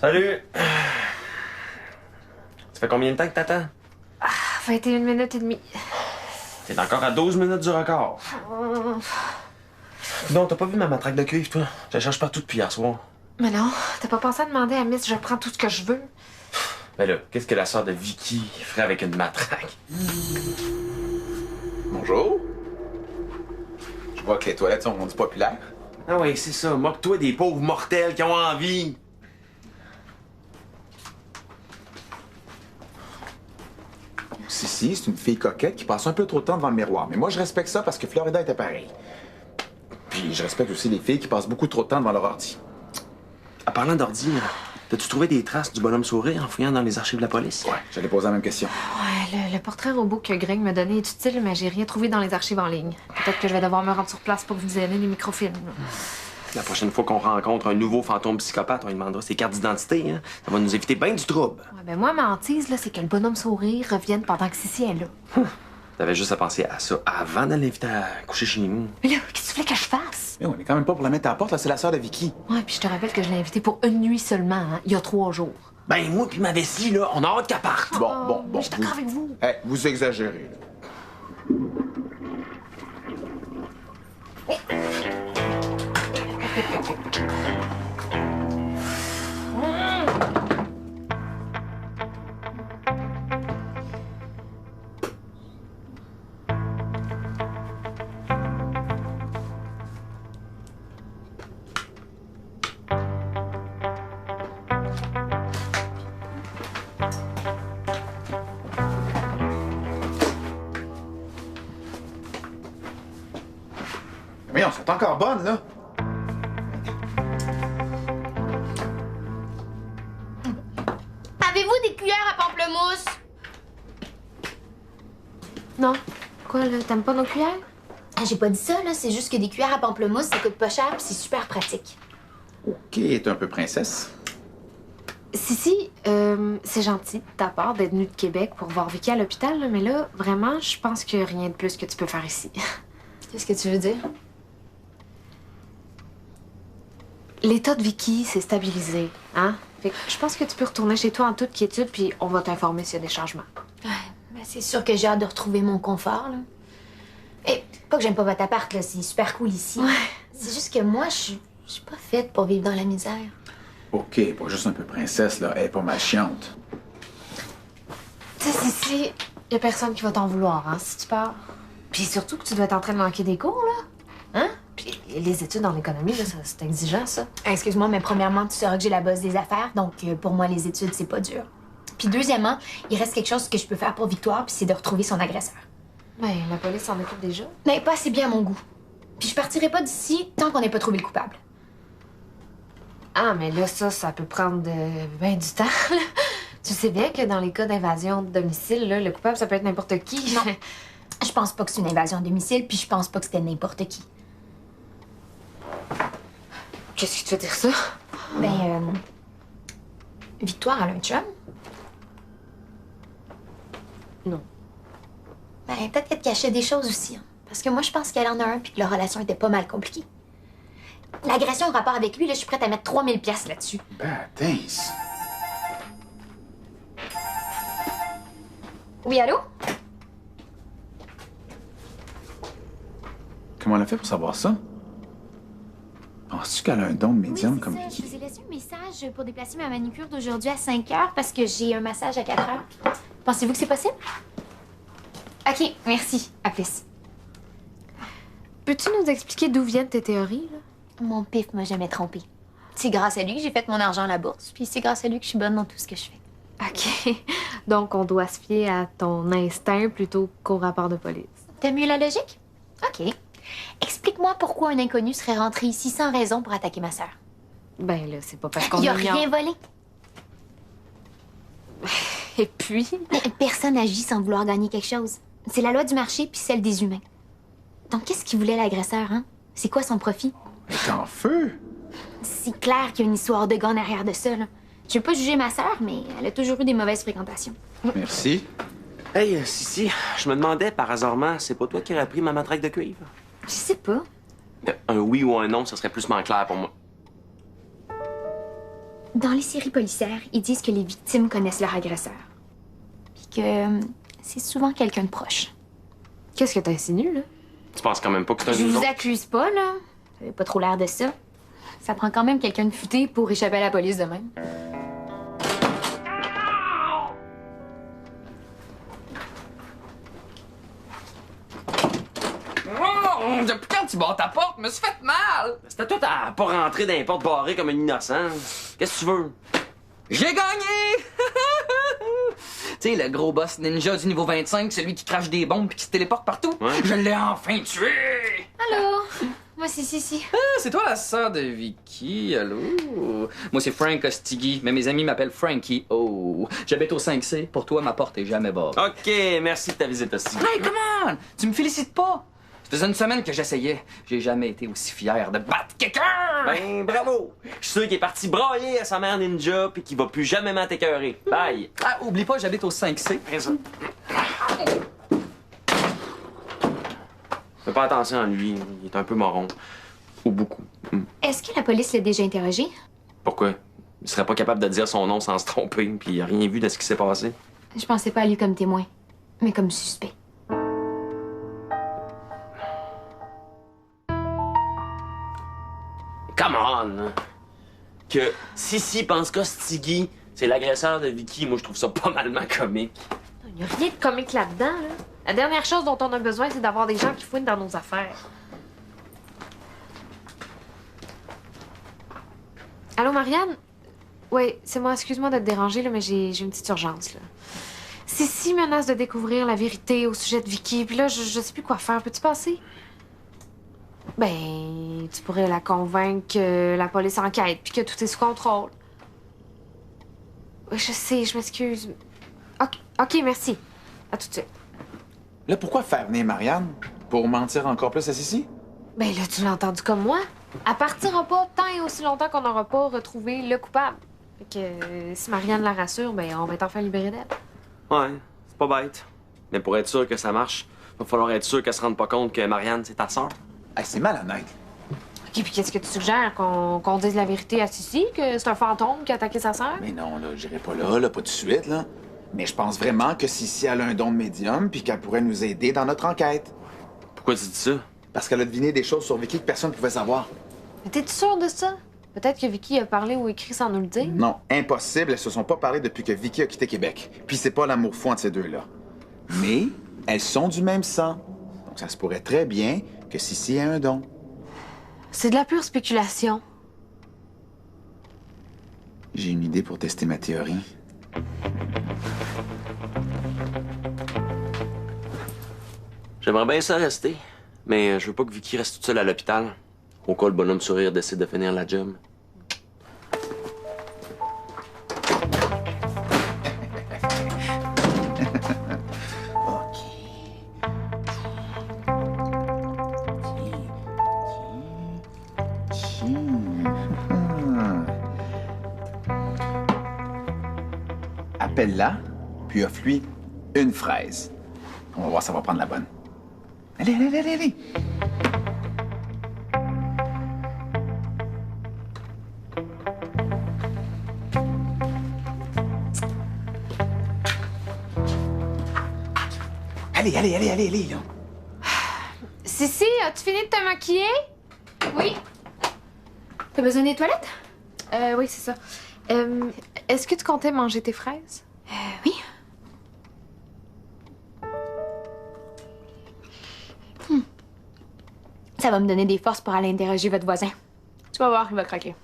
Salut! Ça fait combien de temps que t'attends? 21 minutes et demie. T'es encore à 12 minutes du record. Non, t'as pas vu ma matraque de cuivre, toi? Je la cherche partout depuis hier soir. Mais non, t'as pas pensé à demander à Miss je prends tout ce que je veux? Ben là, qu'est-ce que la sœur de Vicky ferait avec une matraque? Bonjour. Je vois que les toilettes sont rendues populaires. Ah oui, c'est ça. Moque-toi des pauvres mortels qui ont envie. Sissi, c'est une fille coquette qui passe un peu trop de temps devant le miroir. Mais moi, je respecte ça parce que Florida était pareil. Puis je respecte aussi les filles qui passent beaucoup trop de temps devant leur ordi. En parlant d'ordi, t'as-tu trouvé des traces du bonhomme sourire en fouillant dans les archives de la police? Ouais, j'allais poser la même question. Ouais, le portrait robot que Greg m'a donné est utile, mais j'ai rien trouvé dans les archives en ligne. Peut-être que je vais devoir me rendre sur place pour vous donner les microfilms. La prochaine fois qu'on rencontre un nouveau fantôme psychopathe, on lui demandera ses cartes d'identité. Hein? Ça va nous éviter bien du trouble. Ouais, ben moi, ma hantise, là, c'est que le bonhomme sourire revienne pendant que Sissi est là. T'avais juste à penser à ça avant de l'inviter à coucher chez nous. Mais là, qu'est-ce que tu voulais que je fasse? Mais on est quand même pas pour la mettre à la porte, là, c'est la sœur de Vicky. Ouais, puis je te rappelle que je l'ai invité pour une nuit seulement, hein, il y a 3 jours. Ben, moi puis ma vessie, là, on a hâte qu'elle parte. Bon. Je suis d'accord avec vous. Hey, vous exagérez, là. Mais on sont encore bonnes, là. Avez-vous des cuillères à pamplemousse? Non. Quoi, là, t'aimes pas nos cuillères? Ah, j'ai pas dit ça, là. C'est juste que des cuillères à pamplemousse, ça coûte pas cher pis c'est super pratique. OK, t'es un peu princesse. Si, c'est gentil de ta part d'être venue de Québec pour voir Vicky à l'hôpital, là, mais là, vraiment, je pense qu'il y a rien de plus que tu peux faire ici. Qu'est-ce que tu veux dire? L'état de Vicky s'est stabilisé, hein? Fait que je pense que tu peux retourner chez toi en toute quiétude, puis on va t'informer s'il y a des changements. Ouais, ben c'est sûr que j'ai hâte de retrouver mon confort, là. Et pas que j'aime pas votre appart, là. C'est super cool ici. Ouais. C'est juste que moi, je suis pas faite pour vivre dans la misère. OK, pas juste un peu princesse, là. Elle est pas mal chiante. Tu sais, ici, y a personne qui va t'en vouloir, hein, si tu pars. Puis surtout que tu dois être en train de manquer des cours, là. Hein? Puis les études en économie, là, c'est exigeant, ça. Excuse-moi, mais premièrement, tu sauras que j'ai la bosse des affaires, donc pour moi, les études, c'est pas dur. Puis deuxièmement, il reste quelque chose que je peux faire pour Victoire, puis c'est de retrouver son agresseur. Ben, la police s'en occupe déjà. Mais pas assez bien à mon goût. Puis je partirai pas d'ici tant qu'on n'ait pas trouvé le coupable. Ah, mais là, ça peut prendre ben du temps, là. Tu sais bien que dans les cas d'invasion de domicile, là, le coupable, ça peut être n'importe qui. Non. Je pense pas que c'est une invasion de domicile, puis je pense pas que c'était n'importe qui. Qu'est-ce qui te fait dire ça? Ben, Victoire, elle a un chum? Non. Ben, peut-être qu'elle te cachait des choses aussi. Hein. Parce que moi, je pense qu'elle en a un, puis que leur relation était pas mal compliquée. L'agression en rapport avec lui, là, je suis prête à mettre 3000 pièces là-dessus. Ben, thanks. Oui, allô? Comment elle a fait pour savoir ça? Penses-tu qu'elle a un don de médium comme Je Vicky? vous ai laissé un message pour déplacer ma manicure d'aujourd'hui à 5 heures parce que j'ai un massage à 4 heures. Pensez-vous que c'est possible? OK, merci. À plus. Peux-tu nous expliquer d'où viennent tes théories, là? Mon pif m'a jamais trompé. C'est grâce à lui que j'ai fait mon argent à la bourse, puis c'est grâce à lui que je suis bonne dans tout ce que je fais. OK. Donc, on doit se fier à ton instinct plutôt qu'au rapport de police. T'aimes mieux la logique? OK. Explique-moi pourquoi un inconnu serait rentré ici sans raison pour attaquer ma sœur. Ben là, c'est pas parce qu'on Il a ignore. rien volé. Et puis? Mais personne agit sans vouloir gagner quelque chose. C'est la loi du marché puis celle des humains. Donc, qu'est-ce qu'il voulait l'agresseur, hein? C'est quoi son profit? Elle est en feu! C'est clair qu'il y a une histoire de gars en arrière de ça, là. Je veux pas juger ma sœur, mais elle a toujours eu des mauvaises fréquentations. Merci. Hey, Sissi, je me demandais par hasardement, c'est pas toi qui aurais pris ma matraque de cuivre? Je sais pas. Un oui ou un non, ça serait plus clair pour moi. Dans les séries policières, ils disent que les victimes connaissent leur agresseur. Puis que c'est souvent quelqu'un de proche. Qu'est-ce que t'insinues, là? Tu penses quand même pas que c'est un Je nous vous autres? accuse pas, là. Vous avez pas trop l'air de ça. Ça prend quand même quelqu'un de futé pour échapper à la police de même. Oh, depuis quand tu barres ta porte? Je me suis fait mal! C'était toi à pas rentrer dans les portes barrées comme un innocent. Qu'est-ce que tu veux? J'ai gagné! Tu sais, le gros boss ninja du niveau 25, celui qui crache des bombes puis qui se téléporte partout. Ouais. Je l'ai enfin tué! Allô? Moi, c'est Sissi. Ah, c'est toi la sœur de Vicky, allô? Moi, c'est Frank Ostigui, mais mes amis m'appellent Frankie. Oh, j'habite au 5C. Pour toi, ma porte est jamais barrée. OK, merci de ta visite aussi. Hey, come on! Tu me félicites pas? Ça faisait une semaine que j'essayais. J'ai jamais été aussi fier de battre quelqu'un! Ben, bravo! Je suis sûr qu'il est parti brailler à sa mère ninja puis qu'il va plus jamais m'en t'écœurer. Bye! Ah, oublie pas, j'habite au 5C. Fais ça. Fais pas attention à lui, il est un peu moron. Ou beaucoup. Est-ce que la police l'a déjà interrogé? Pourquoi? Il serait pas capable de dire son nom sans se tromper, puis il a rien vu de ce qui s'est passé. Je pensais pas à lui comme témoin, mais comme suspect. Come on! Que Sissi pense qu'Ostigui, c'est l'agresseur de Vicky, moi je trouve ça pas malement comique. Il n'y a rien de comique là-dedans, là. La dernière chose dont on a besoin, c'est d'avoir des gens qui fouinent dans nos affaires. Allô, Marianne? Oui, c'est moi. Excuse-moi de te déranger, là, mais j'ai une petite urgence, là. Sissi menace de découvrir la vérité au sujet de Vicky, puis là, je sais plus quoi faire. Peux-tu passer? Ben, tu pourrais la convaincre que la police enquête, puis que tout est sous contrôle. Oui, je sais, je m'excuse. OK, merci. À tout de suite. Là, pourquoi faire venir Marianne? Pour mentir encore plus à Sissi? Ben là, tu l'as entendu comme moi. Elle partira pas tant et aussi longtemps qu'on n'aura pas retrouvé le coupable. Fait que si Marianne la rassure, ben on va être enfin libéré d'elle. Ouais, c'est pas bête. Mais pour être sûr que ça marche, va falloir être sûr qu'elle se rende pas compte que Marianne, c'est ta sœur. Hey, c'est malhonnête. OK, puis qu'est-ce que tu suggères? Qu'on dise la vérité à Sissi, que c'est un fantôme qui a attaqué sa sœur? Mais non, là, j'irai pas là, pas tout de suite, là. Mais je pense vraiment que Sissi elle a un don de médium puis qu'elle pourrait nous aider dans notre enquête. Pourquoi tu dis ça? Parce qu'elle a deviné des choses sur Vicky que personne ne pouvait savoir. Mais t'es-tu sûr de ça? Peut-être que Vicky a parlé ou écrit sans nous le dire. Non, impossible, elles se sont pas parlé depuis que Vicky a quitté Québec. Puis c'est pas l'amour fou entre ces deux-là. Mais elles sont du même sang. Donc ça se pourrait très bien que Sissi ait un don. C'est de la pure spéculation. J'ai une idée pour tester ma théorie. J'aimerais bien ça rester, mais je veux pas que Vicky reste toute seule à l'hôpital. Au cas où le bonhomme sourire décide de finir la job. Appelle-la, puis offre-lui une fraise. On va voir si ça va prendre la bonne. Allez, allez, allez, allez! Allez, allez, allez, allez, allez, là! Sissi, as-tu fini de te maquiller? Oui. T'as besoin des toilettes? Oui, c'est ça. Est-ce que tu comptais manger tes fraises? Oui. Ça va me donner des forces pour aller interroger votre voisin. Tu vas voir, il va craquer.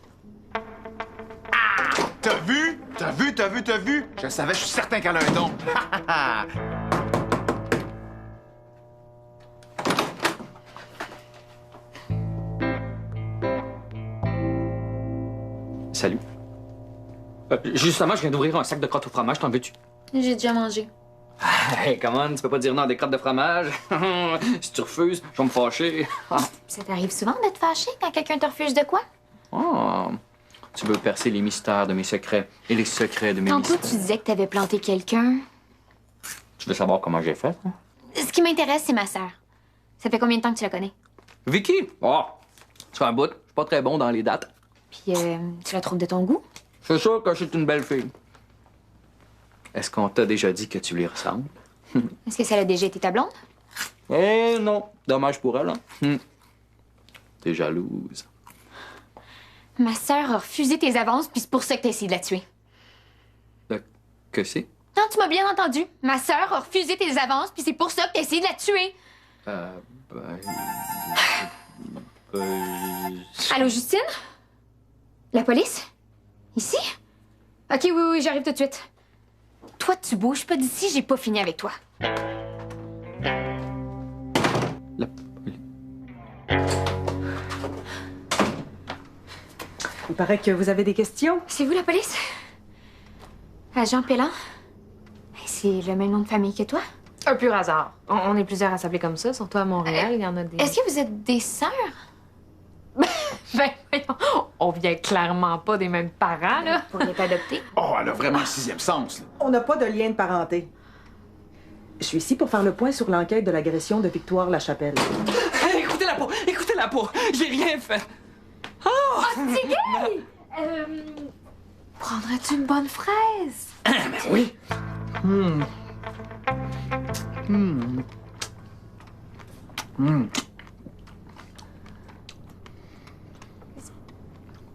T'as vu? T'as vu? T'as vu? T'as vu? Je le savais, je suis certain qu'elle a un don. Salut. Justement, je viens d'ouvrir un sac de crottes au fromage, t'en veux-tu? J'ai déjà mangé. Hey, come on, tu peux pas dire non à des crottes de fromage. Si tu refuses, je vais me fâcher. Ça t'arrive souvent de te fâcher quand quelqu'un te refuse de quoi? Oh, tu veux percer les mystères de mes secrets et les secrets de mes Tantôt, mystères. tu disais que t'avais planté quelqu'un. Tu veux savoir comment j'ai fait? Hein? Ce qui m'intéresse, c'est ma sœur. Ça fait combien de temps que tu la connais? Vicky? Oh, tu fais un bout. Je suis pas très bon dans les dates. Puis, tu la trouves de ton goût? C'est sûr que c'est une belle fille. Est-ce qu'on t'a déjà dit que tu lui ressembles? Est-ce que ça a déjà été ta blonde? Eh non. Dommage pour elle, hein? T'es jalouse. Ma sœur a refusé tes avances, puis c'est pour ça que t'as essayé de la tuer. Que c'est? Non, tu m'as bien entendu. Ma sœur a refusé tes avances, puis c'est pour ça que t'as essayé de la tuer. Allô, Justine? La police? Ici? Ok, oui, j'arrive tout de suite. Toi, tu bouges pas d'ici, j'ai pas fini avec toi. La... Il paraît que vous avez des questions. C'est vous, la police? Agent Pellan? C'est le même nom de famille que toi? Un pur hasard. On est plusieurs à s'appeler comme ça, surtout à Montréal, il y en a des... Est-ce que vous êtes des sœurs? Ben, voyons, on vient clairement pas des mêmes parents, là. Vous pourriez t'adopter? Oh, elle a vraiment un sixième sens, là. On n'a pas de lien de parenté. Je suis ici pour faire le point sur l'enquête de l'agression de Victoire Lachapelle. Écoutez-la pas! Écoutez-la pas! J'ai rien fait! C'est gay! Prendrais-tu une bonne fraise? Mais oui!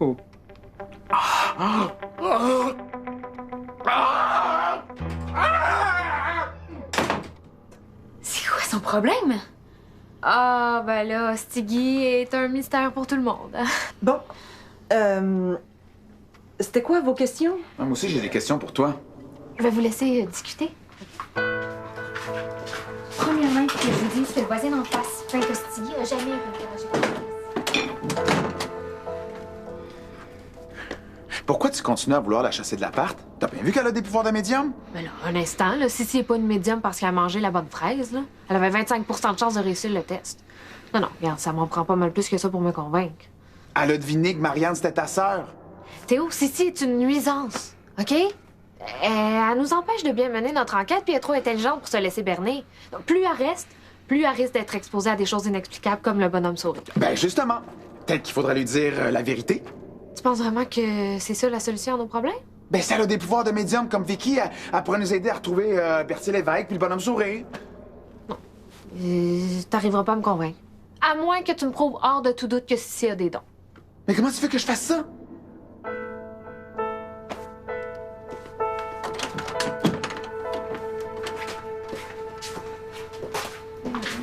Oh. C'est quoi son problème? Ah, ben là, Stiggy est un mystère pour tout le monde. Bon. C'était quoi vos questions? Ah, moi aussi, j'ai des questions pour toi. Je vais vous laisser discuter. Premièrement, ce que je vous dis, c'est le voisin en face. Frank Ostigui a jamais interrogé la police. Pourquoi tu continues à vouloir la chasser de l'appart? T'as bien vu qu'elle a des pouvoirs de médium? Mais là, un instant, là, Sissi est pas une médium parce qu'elle a mangé la bonne fraise, là. Elle avait 25 de chance de réussir le test. Non, regarde, ça m'en prend pas mal plus que ça pour me convaincre. Elle a deviné que Marianne, c'était ta sœur. Théo, Sissi est une nuisance, OK? Elle nous empêche de bien mener notre enquête, puis elle est trop intelligente pour se laisser berner. Donc, plus elle reste, plus elle risque d'être exposée à des choses inexplicables comme le bonhomme souris. Ben, justement. Peut-être qu'il faudrait lui dire la vérité. Tu penses vraiment que c'est ça la solution à nos problèmes? Ben, si elle a des pouvoirs de médium comme Vicky, elle pourrait nous aider à retrouver Bertie Lévesque puis le bonhomme sourire. T'arriveras pas à me convaincre. À moins que tu me prouves hors de tout doute que Sissi a des dons. Mais comment tu veux que je fasse ça?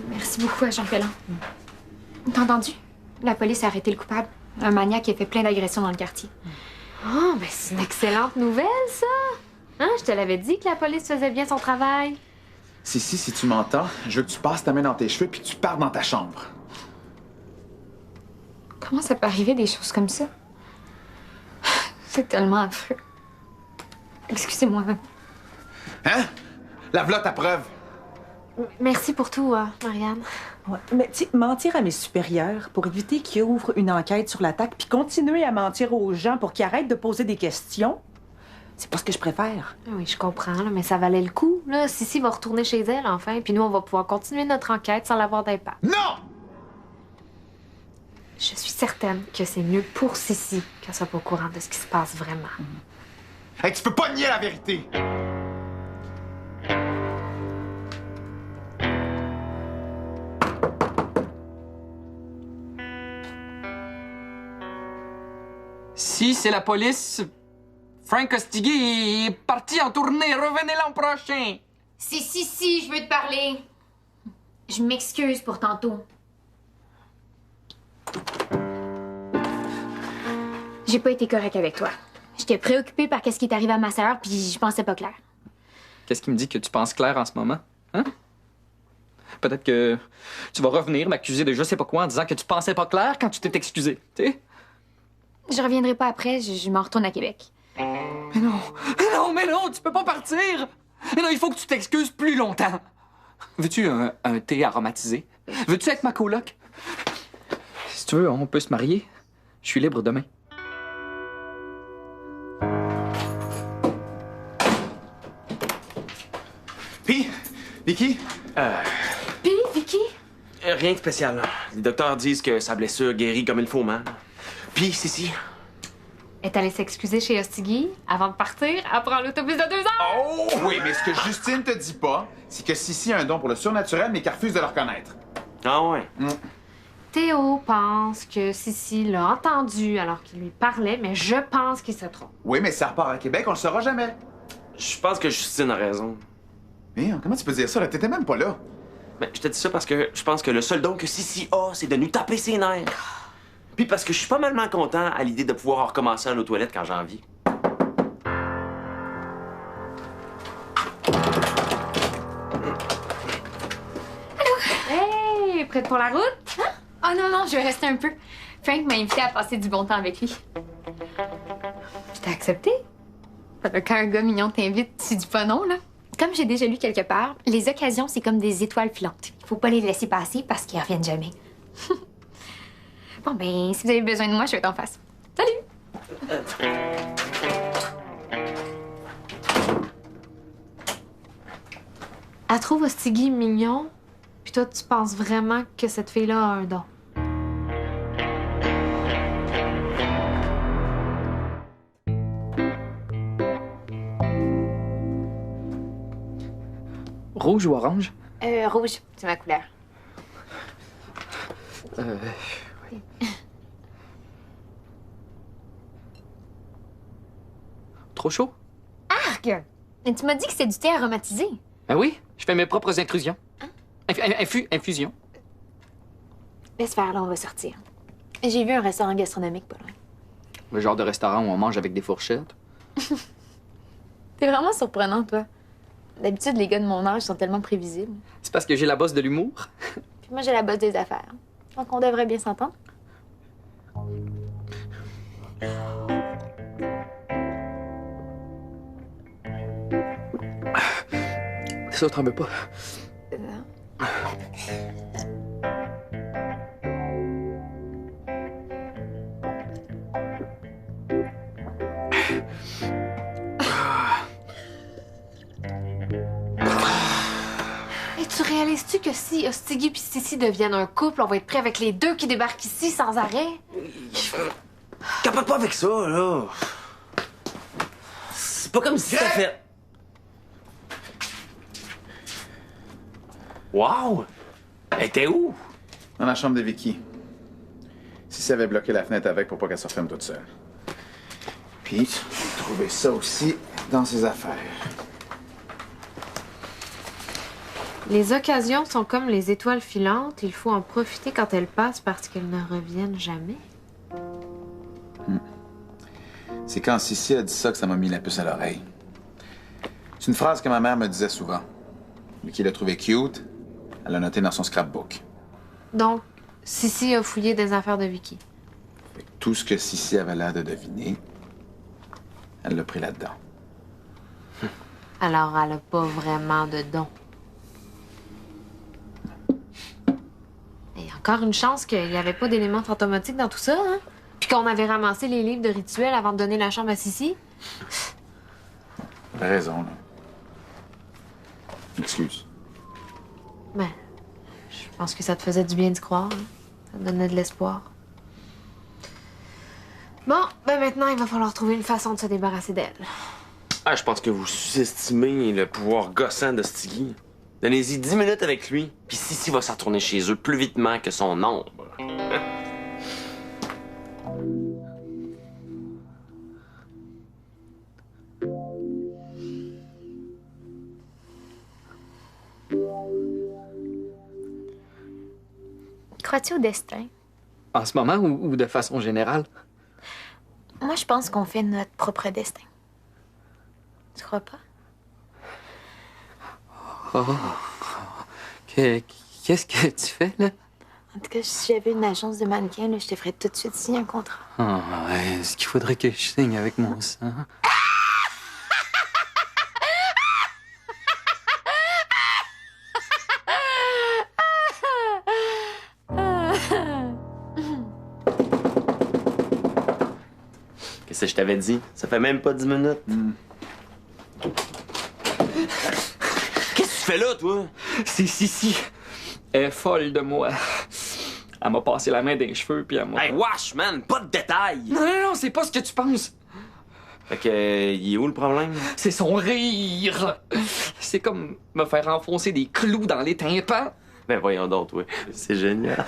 Merci beaucoup, agent Pellan. T'as entendu? La police a arrêté le coupable. Un maniaque qui a fait plein d'agressions dans le quartier. Oh, ben c'est une excellente nouvelle, ça! Hein, je te l'avais dit que la police faisait bien son travail. Si tu m'entends, je veux que tu passes ta main dans tes cheveux puis que tu pars dans ta chambre. Comment ça peut arriver des choses comme ça? C'est tellement affreux. Excusez-moi. Hein? Lave-la ta preuve. Merci pour tout, Marianne. Ouais. Mais tu sais, mentir à mes supérieurs pour éviter qu'ils ouvrent une enquête sur l'attaque puis continuer à mentir aux gens pour qu'ils arrêtent de poser des questions, c'est pas ce que je préfère. Ah oui, je comprends, là, mais ça valait le coup. Là. Sissi va retourner chez elle, enfin, puis nous, on va pouvoir continuer notre enquête sans l'avoir d'impact. Non! Je suis certaine que c'est mieux pour Sissi qu'elle soit pas au courant de ce qui se passe vraiment. Hey, tu peux pas nier la vérité! Si c'est la police, Frank Ostigui est parti en tournée. Revenez l'an prochain. Si, je veux te parler. Je m'excuse pour tantôt. J'ai pas été correcte avec toi. J'étais préoccupée par ce qui est arrivé à ma sœur, puis je pensais pas clair. Qu'est-ce qui me dit que tu penses clair en ce moment? Hein? Peut-être que tu vas revenir m'accuser de je sais pas quoi en disant que tu pensais pas clair quand tu t'es excusé, tu sais? Je reviendrai pas après, je m'en retourne à Québec. Mais non, tu peux pas partir! Mais non, il faut que tu t'excuses plus longtemps. Veux-tu un thé aromatisé? Veux-tu être ma coloc? Si tu veux, on peut se marier. Je suis libre demain. Puis, Vicky? Puis, Vicky? Rien de spécial, là. Les docteurs disent que sa blessure guérit comme il faut, man. Puis, Sissi? est allée s'excuser chez Ostigui. Avant de partir, elle prend l'autobus de 2 heures. Oh! Oui, mais ce que Justine te dit pas, c'est que Sissi a un don pour le surnaturel, mais qu'elle refuse de le reconnaître. Ah ouais? Théo pense que Sissi l'a entendu alors qu'il lui parlait, mais je pense qu'il se trompe. Oui, mais si ça repart à Québec, on le saura jamais. Je pense que Justine a raison. Mais comment tu peux dire ça, là? T'étais même pas là. Ben, je te dis ça parce que je pense que le seul don que Sissi a, c'est de nous taper ses nerfs. Puis parce que je suis pas mal content à l'idée de pouvoir recommencer à nos toilettes quand j'ai envie. Hey, prête pour la route? Oh non, je vais rester un peu. Frank m'a invité à passer du bon temps avec lui. Je t'ai accepté. Quand un gars mignon t'invite, tu dis pas non, là. Comme j'ai déjà lu quelque part, les occasions, c'est comme des étoiles filantes. Il faut pas les laisser passer parce qu'elles reviennent jamais. Bon, ben, si vous avez besoin de moi, je vais être en face. Salut! Elle trouve Ostigui mignon, puis toi, tu penses vraiment que cette fille-là a un don. Rouge ou orange? Rouge, c'est ma couleur. Trop chaud? Arc! Mais tu m'as dit que c'était du thé aromatisé. Ben oui, je fais mes propres intrusions. Infusions. Laisse faire, là, on va sortir. J'ai vu un restaurant gastronomique pas loin. Le genre de restaurant où on mange avec des fourchettes. T'es vraiment surprenant, toi. D'habitude, les gars de mon âge sont tellement prévisibles. C'est parce que j'ai la bosse de l'humour. Puis moi, j'ai la bosse des affaires. Donc, on devrait bien s'entendre. Ça, t'en veux pas. Et tu réalises-tu que si Ostigui et Sissi deviennent un couple, on va être prêt avec les deux qui débarquent ici sans arrêt? Capote pas avec ça, là. C'est pas comme si ça fait... Wow! Elle était où? Dans la chambre de Vicky. Sissi avait bloqué la fenêtre avec pour pas qu'elle se referme toute seule. Puis, j'ai trouvé ça aussi dans ses affaires. Les occasions sont comme les étoiles filantes. Il faut en profiter quand elles passent parce qu'elles ne reviennent jamais. C'est quand Sissi a dit ça que ça m'a mis la puce à l'oreille. C'est une phrase que ma mère me disait souvent. Vicky l'a trouvée cute. Elle l'a notée dans son scrapbook. Donc, Sissi a fouillé des affaires de Vicky. Fait que tout ce que Sissi avait l'air de deviner, elle l'a pris là-dedans. Alors, elle a pas vraiment de don. Et encore une chance qu'il n'y avait pas d'éléments fantomatiques dans tout ça, hein? Puis qu'on avait ramassé les livres de rituels avant de donner la chambre à Sissi. T'as raison, là. Excuse. Ben, je pense que ça te faisait du bien d'y croire. Hein? Ça te donnait de l'espoir. Bon, ben maintenant, il va falloir trouver une façon de se débarrasser d'elle. Ah, je pense que vous sous-estimez le pouvoir gossant d'Ostigui. Donnez-y 10 minutes avec lui, puis Sissi va s'en retourner chez eux plus vitement que son ombre. Crois-tu au destin? En ce moment ou de façon générale? Moi, je pense qu'on fait notre propre destin. Tu crois pas? Oh. Qu'est-ce que tu fais, là? En tout cas, si j'avais une agence de mannequins, là, je te ferais tout de suite signer un contrat. Oh, ouais, est-ce qu'il faudrait que je signe avec mon sang? Qu'est-ce que je t'avais dit? Ça fait même pas 10 minutes. Qu'est-ce que tu fais là, toi? C'est Sissi. Elle est folle de moi. Elle m'a passé la main dans les cheveux, puis elle m'a... Hey, wesh, man, pas de détails! Non, non, non, c'est pas ce que tu penses. Fait que, il est où le problème? C'est son rire. C'est comme me faire enfoncer des clous dans les tympans. Ben voyons donc, oui. C'est génial.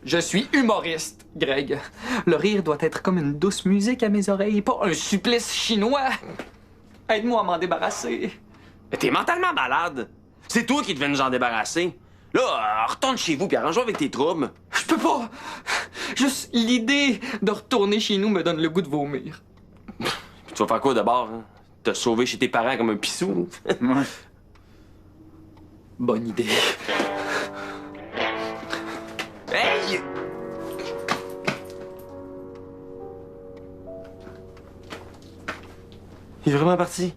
Je suis humoriste, Greg. Le rire doit être comme une douce musique à mes oreilles, pas un supplice chinois. Aide-moi à m'en débarrasser. Mais t'es mentalement malade. C'est toi qui devais nous en débarrasser. Là, retourne chez vous puis arrange-toi avec tes troubles. Je peux pas. Juste l'idée de retourner chez nous me donne le goût de vomir. Puis tu vas faire quoi d'abord, hein? Te sauver chez tes parents comme un pissou? Ouais. Bonne idée. Hey! Il est vraiment parti?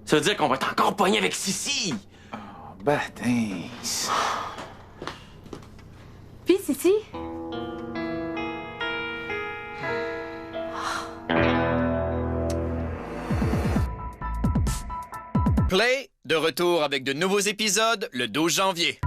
Ça veut dire qu'on va être encore pogné avec Sissi! Baptême. Puis, Sissi? Play, de retour avec de nouveaux épisodes le 12 janvier.